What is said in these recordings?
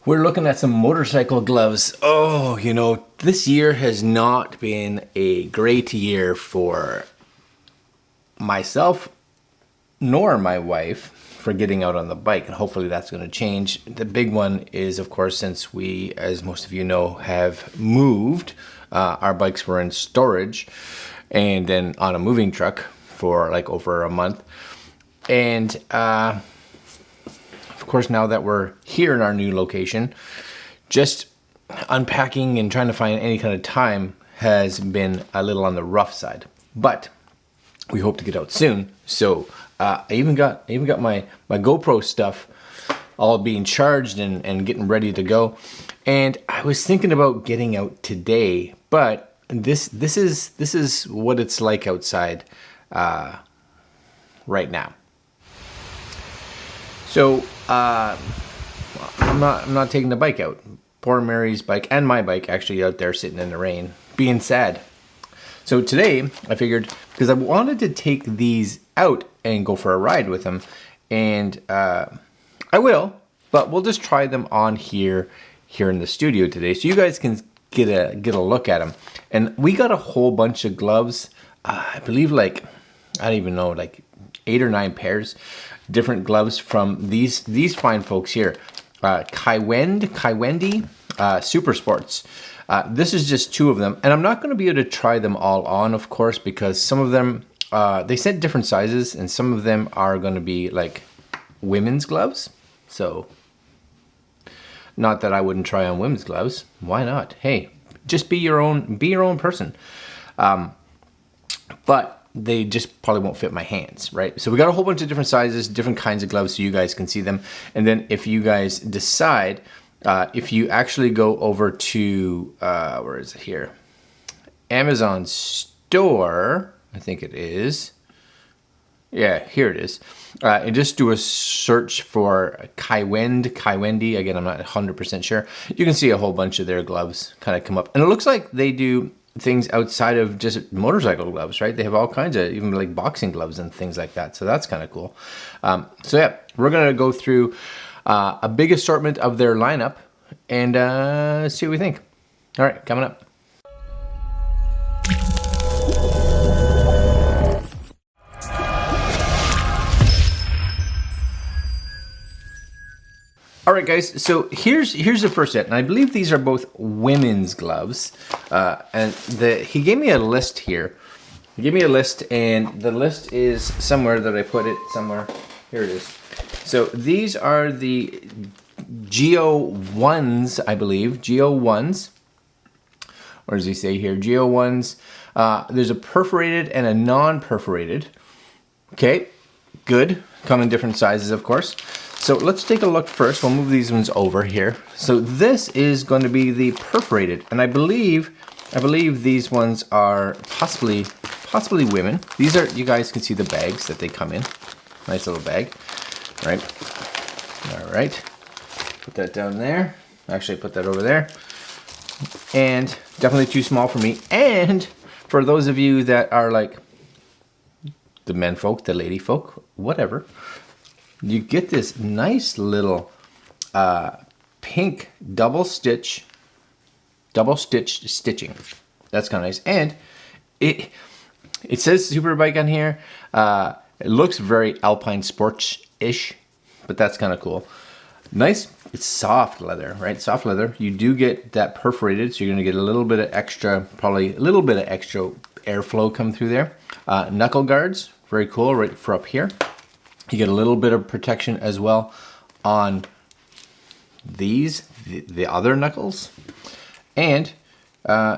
We're looking at some motorcycle gloves. Oh, you know, this year has not been a great year for myself nor my wife for getting out on the bike, and hopefully that's going to change. The big one is, of course, since we, as most of you know, have moved, our bikes were in storage and then on a moving truck for like over a month. And of course, now that we're here in our new location, just unpacking and trying to find any kind of time has been a little on the rough side. But we hope to get out soon. So I even got my GoPro stuff all being charged and getting ready to go. And I was thinking about getting out today, but this is what it's like outside right now. So I'm not taking the bike out. Poor Mary's bike and my bike actually out there sitting in the rain, being sad. So today I figured, because I wanted to take these out and go for a ride with them, and I will, but we'll just try them on here in the studio today, so you guys can get a look at them. And we got a whole bunch of gloves. I believe like, I don't even know, like 8 or 9 pairs, different gloves from these fine folks here. KAIWENDE Super Sports. This is just 2 of them, and I'm not going to be able to try them all on, of course, because some of them, they sent different sizes, and some of them are going to be like women's gloves. So, not that I wouldn't try on women's gloves. Why not? Hey, just be your own person. But they just probably won't fit my hands, right? So we got a whole bunch of different sizes, different kinds of gloves, so you guys can see them. And then if you guys decide, if you actually go over to, where is it here? Amazon store, I think it is. Yeah, here it is. And just do a search for KAIWENDE. Again, I'm not 100% sure. You can see a whole bunch of their gloves kind of come up. And it looks like they do things outside of just motorcycle gloves, right? They have all kinds of, even like boxing gloves and things like that. So that's kind of cool. So yeah, we're going to go through a big assortment of their lineup and see what we think. All right, coming up. All right, guys, so here's the first set, and I believe these are both women's gloves. And he gave me a list here. He gave me a list, and the list is somewhere that I put it somewhere. Here it is. So these are the GO1s, I believe. GO1s. What does he say here? GO1s. There's a perforated and a non-perforated. Okay, good. Come in different sizes, of course. So let's take a look first. We'll move these ones over here. So this is going to be the perforated, and I believe these ones are possibly women. These are, you guys can see the bags that they come in. Nice little bag, right? All right. Put that down there. Actually, put that over there. And definitely too small for me. And for those of you that are like the men folk, the lady folk, whatever, you get this nice little pink double stitched stitching. That's kind of nice. And it says Superbike on here. It looks very Alpine Sports-ish, but that's kind of cool. Nice. It's soft leather, right? Soft leather. You do get that perforated, so you're going to get a little bit of extra, probably a little bit of extra airflow come through there. Knuckle guards, very cool, right for up here. You get a little bit of protection as well on these, the other knuckles. And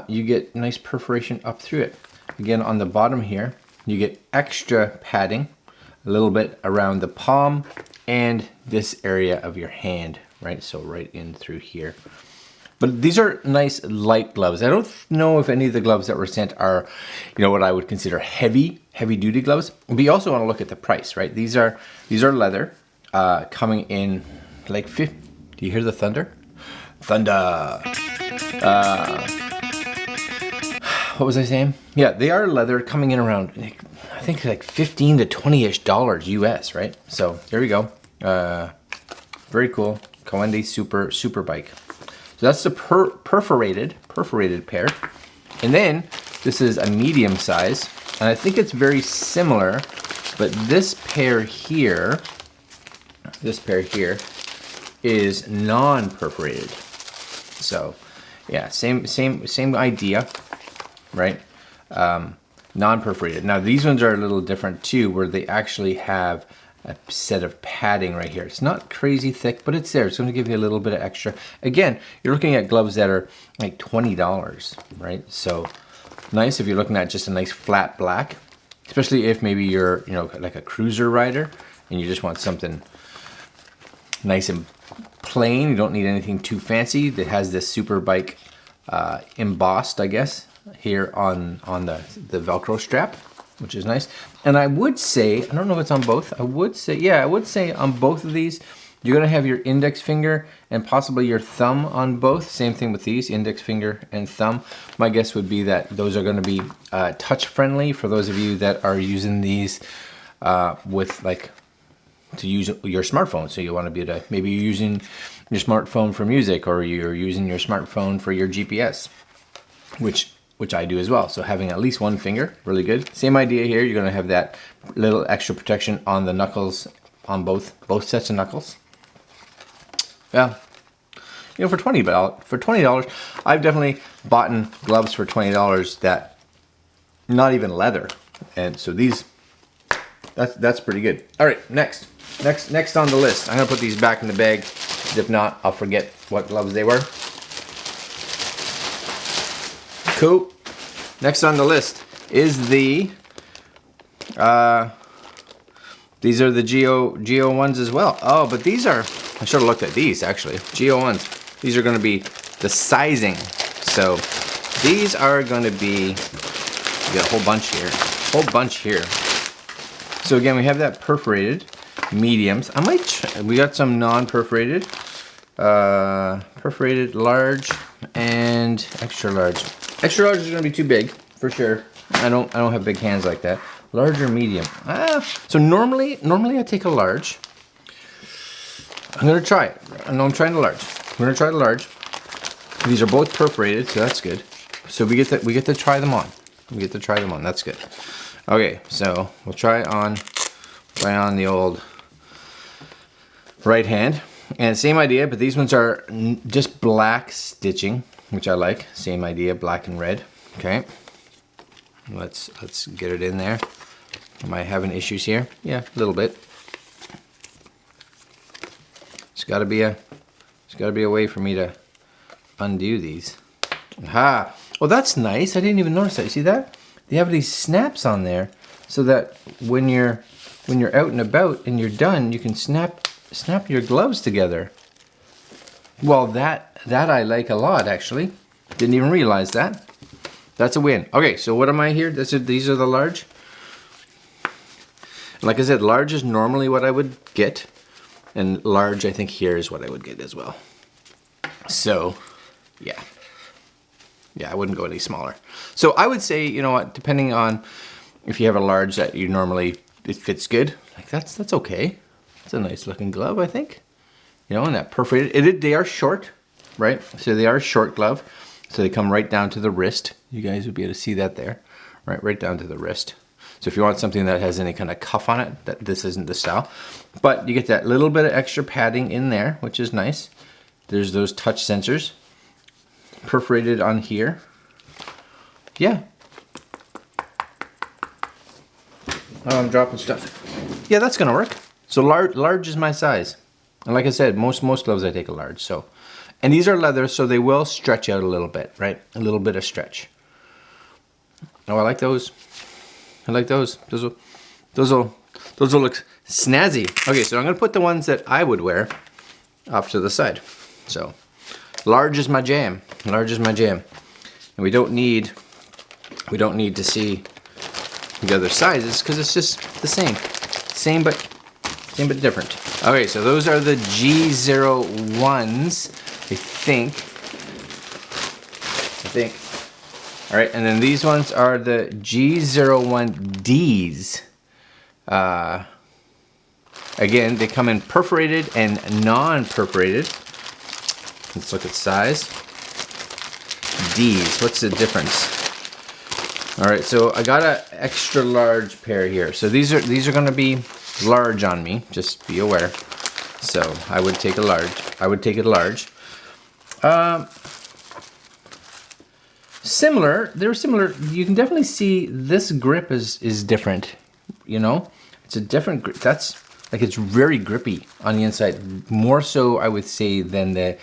you get nice perforation up through it. Again, on the bottom here, you get extra padding, a little bit around the palm and this area of your hand, right? So right in through here. But these are nice light gloves. I don't know if any of the gloves that were sent are, you know, what I would consider heavy duty gloves. But you also want to look at the price, right? These are leather, coming in like 50. Do you hear the thunder? Thunder. What was I saying? Yeah, they are leather, coming in around, I think like $15 to $20-ish US, right? So there we go. Very cool. KAIWENDE Superbike. So that's the perforated pair. And then this is a medium size, and I think it's very similar, but this pair here is non-perforated. So yeah, same idea, right? Non-perforated. Now these ones are a little different too, where they actually have a set of padding right here. It's not crazy thick, but it's there. It's going to give you a little bit of extra. Again, you're looking at gloves that are like $20, right? So nice if you're looking at just a nice flat black, especially if maybe you're, you know, like a cruiser rider and you just want something nice and plain. You don't need anything too fancy. That has this Superbike embossed, I guess, here on the Velcro strap, which is nice. And I would say, I don't know if it's on both. I would say on both of these, you're gonna have your index finger and possibly your thumb on both. Same thing with these, index finger and thumb. My guess would be that those are gonna be touch friendly for those of you that are using these with like, to use your smartphone. So you want to be able to, maybe you're using your smartphone for music, or you're using your smartphone for your GPS, which I do as well. So having at least one finger, really good. Same idea here. You're going to have that little extra protection on the knuckles, on both sets of knuckles. Yeah, you know, for $20, I've definitely bought gloves for $20 that not even leather, and so these, that's pretty good. All right, next on the list. I'm gonna put these back in the bag. If not, I'll forget what gloves they were. Cool. Next on the list is the these are the Geo ones as well. Oh, but these are, I should have looked at these actually. Geo ones. These are going to be the sizing. So these are going to be, we got a whole bunch here. So again, we have that perforated mediums. I might try, we got some non-perforated, perforated large and extra large. Extra large is going to be too big for sure. I don't have big hands like that. Large or medium. So normally I take a large. I'm gonna try it. I know I'm trying the large. I'm gonna try the large. These are both perforated, so that's good. So we get to try them on. That's good. Okay, so we'll try on the old right hand. And same idea, but these ones are just black stitching, which I like. Same idea, black and red. Okay. Let's get it in there. Am I having issues here? Yeah, a little bit. It's gotta be a way for me to undo these. Aha! Well, that's nice. I didn't even notice that. You see that? They have these snaps on there so that when you're out and about and you're done, you can snap your gloves together. Well, that I like a lot actually. Didn't even realize that. That's a win. Okay, so what am I here? These are the large. Like I said, large is normally what I would get, and large I think here is what I would get as well. So, yeah, I wouldn't go any smaller. So I would say, you know what, depending on if you have a large that you normally, it fits good, like that's okay. It's a nice looking glove, I think. You know, and that perforated, they are short, right? So they are a short glove. So they come right down to the wrist. You guys would be able to see that there, right down to the wrist. So if you want something that has any kind of cuff on it, this isn't the style. But you get that little bit of extra padding in there, which is nice. There's those touch sensors. Perforated on here. Yeah. Oh, I'm dropping stuff. Yeah, that's gonna work. So large is my size. And like I said, most gloves I take a large, so. And these are leather, so they will stretch out a little bit, right? A little bit of stretch. Oh, I like those. I like those. Those will look snazzy. Okay, so I'm gonna put the ones that I would wear off to the side. So, large is my jam. Large is my jam. And we don't need to see the other sizes because it's just the same. Same but different. Okay, so those are the G01s. I think. All right, and then these ones are the G01Ds. Again, they come in perforated and non-perforated. Let's look at size. D's, what's the difference? All right, so I got an extra large pair here. So these are gonna be large on me, just be aware. So I would take a large. I would take it large. Similar, they're similar. You can definitely see this grip is different, you know? It's a different grip. That's, like, it's very grippy on the inside. More so, I would say, than the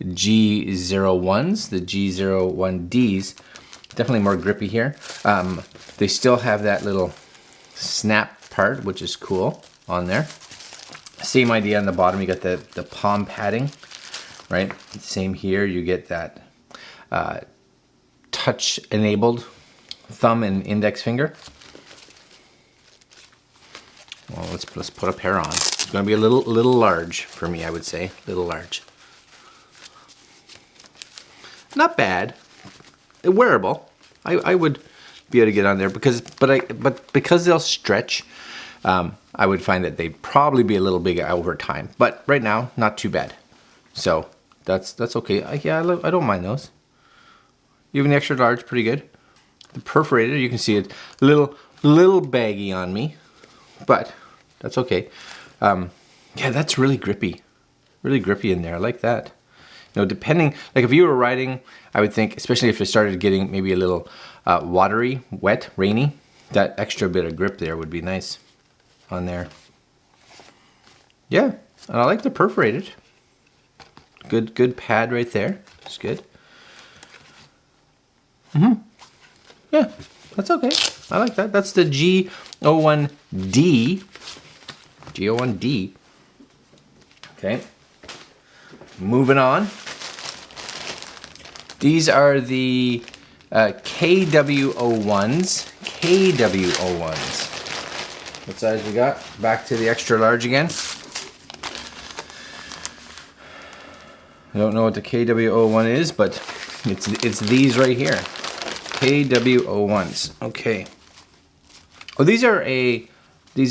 G01s, the G01Ds. Definitely more grippy here. They still have that little snap part, which is cool on there. Same idea on the bottom, you got the palm padding, right? Same here, you get that touch enabled thumb and index finger. Well, let's put a pair on. It's gonna be a little large for me, I would say, little large. Not bad, wearable. I would be able to get on there but because they'll stretch, I would find that they'd probably be a little big over time. But right now, not too bad. So that's okay. Yeah, I don't mind those. Even the extra large, pretty good. The perforated, you can see it a little baggy on me, but that's okay. Yeah, that's really grippy in there. I like that. You know, depending, like if you were riding, I would think, especially if it started getting maybe a little watery, wet, rainy, that extra bit of grip there would be nice on there. Yeah, and I like the perforated. Good pad right there. It's good. Yeah, that's okay. I like that. That's the G01D. G01D. Okay. Moving on. These are the KW01s. KW01s. What size we got? Back to the extra large again. I don't know what the KW01 is, but it's these right here. KW01s. Okay. Oh, these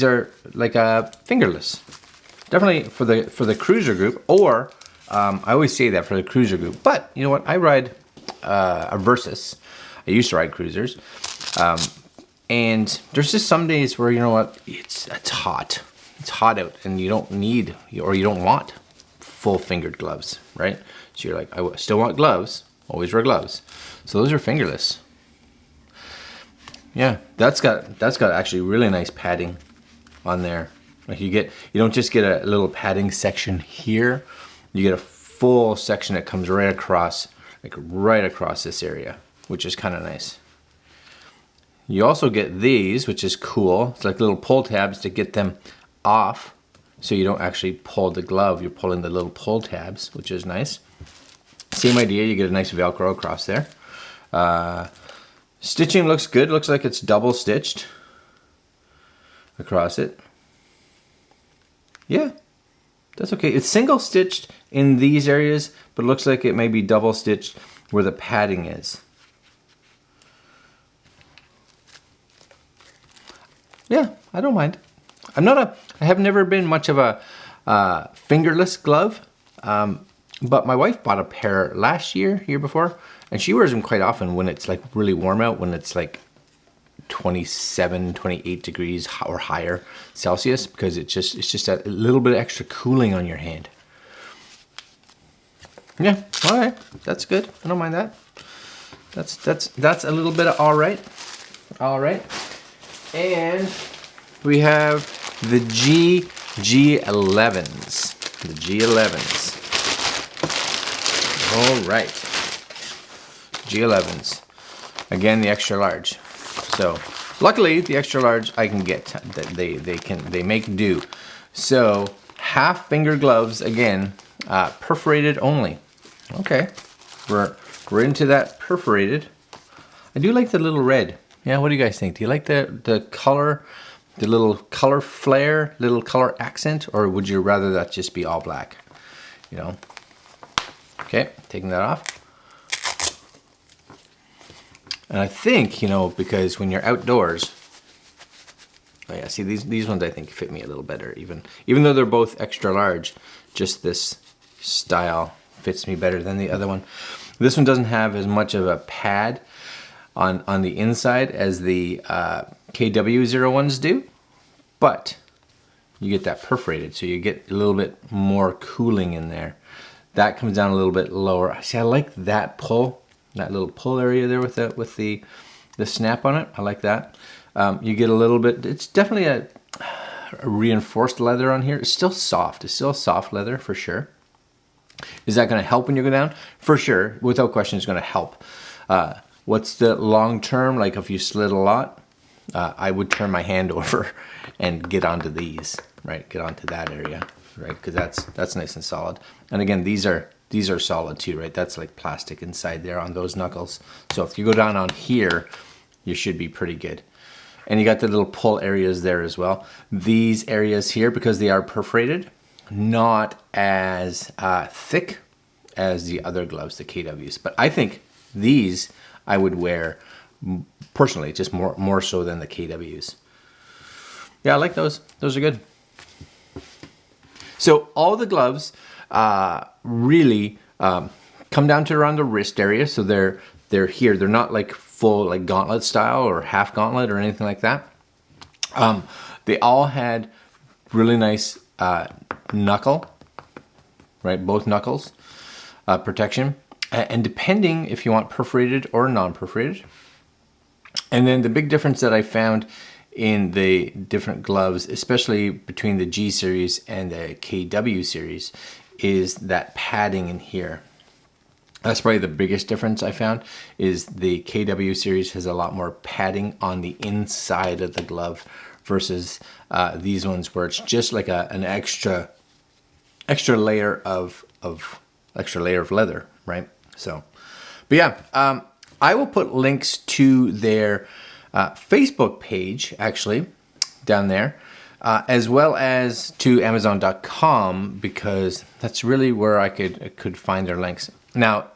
are like a fingerless. Definitely for the cruiser group, or I always say that for the cruiser group. But you know what? I ride a Versus. I used to ride cruisers, and there's just some days where, you know what, it's hot. It's hot out, and you don't need or you don't want full fingered gloves, right? So you're like, I still want gloves. Always wear gloves. So those are fingerless. Yeah, that's got actually really nice padding on there. Like you don't just get a little padding section here. You get a full section that comes right across, like right across this area, which is kind of nice. You also get these, which is cool. It's like little pull tabs to get them off, so you don't actually pull the glove. You're pulling the little pull tabs, which is nice. Same idea. You get a nice Velcro across there. Stitching looks good. Looks like it's double stitched across it. Yeah, that's okay. It's single stitched in these areas, but it looks like it may be double stitched where the padding is. Yeah, I don't mind. I have never been much of a fingerless glove, but my wife bought a pair last year before, and she wears them quite often when it's like really warm out, when it's like 27, 28 degrees or higher Celsius, because it's just a little bit extra cooling on your hand. Yeah, all right, that's good. I don't mind that. That's a little bit of all right. All right, and we have the G11s. The G11s. All right, G11s. Again, the extra large. So luckily the extra large I can get. They make do. So half finger gloves again, perforated only. Okay, we're into that perforated. I do like the little red. Yeah, what do you guys think? Do you like the color, the little color flare, little color accent, or would you rather that just be all black? You know. Okay, taking that off. And I think, you know, because when you're outdoors, Oh yeah, see these ones I think fit me a little better even though they're both extra large, just this style fits me better than the other one. This one doesn't have as much of a pad on the inside as the KW01s do, but you get that perforated, so you get a little bit more cooling in there. That comes down a little bit lower. See, I like that pull, that little pull area there with the snap on it. I like that. You get a little bit, it's definitely a reinforced leather on here. It's still soft. It's still soft leather for sure. Is that going to help when you go down? For sure. Without question, it's going to help. What's the long term? Like if you slid a lot, I would turn my hand over and get onto these, right? Get onto that area, right? Because that's nice and solid. And again, these are solid too, right? That's like plastic inside there on those knuckles. So if you go down on here, you should be pretty good. And you got the little pull areas there as well. These areas here, because they are perforated, not as thick as the other gloves, the KWs. But I think these I would wear personally, just more so than the KWs. Yeah, I like those. Those are good. So all the gloves really come down to around the wrist area. So they're here. They're not like full like gauntlet style or half gauntlet or anything like that. They all had really nice knuckle, right? Both knuckles protection. And depending if you want perforated or non-perforated. And then the big difference that I found in the different gloves, especially between the G series and the KW series, is that padding in here. That's probably the biggest difference I found, is the KW series has a lot more padding on the inside of the glove versus these ones where it's just like an extra layer of leather, right? So, but yeah, I will put links to their Facebook page actually down there, as well as to Amazon.com, because that's really where I could find their links. Now,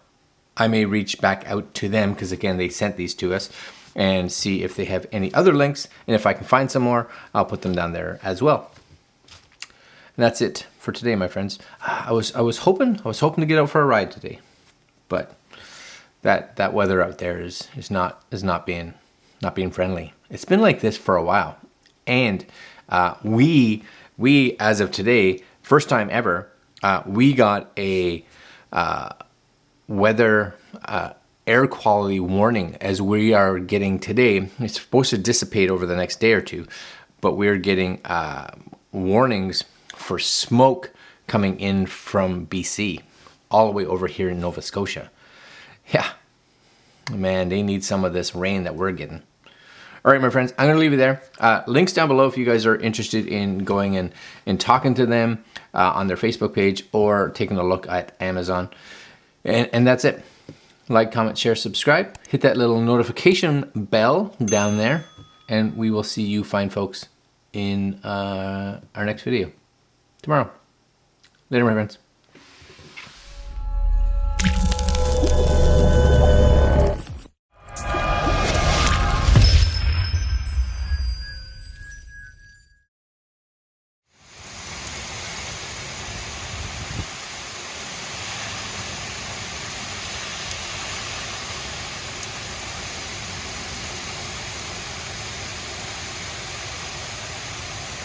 I may reach back out to them because again, they sent these to us, and see if they have any other links, and if I can find some more, I'll put them down there as well. And that's it for today, my friends. I was hoping to get out for a ride today, but that weather out there is not being friendly. It's been like this for a while, and we as of today, first time ever, we got a weather air quality warning as we are getting today. It's supposed to dissipate over the next day or two, but we're getting warnings for smoke coming in from BC all the way over here in Nova Scotia. Yeah, man, they need some of this rain that we're getting. All right, my friends, I'm going to leave it there. Links down below if you guys are interested in going and talking to them on their Facebook page or taking a look at Amazon. And that's it. Like, comment, share, subscribe. Hit that little notification bell down there. And we will see you fine folks in our next video tomorrow. Later, my friends.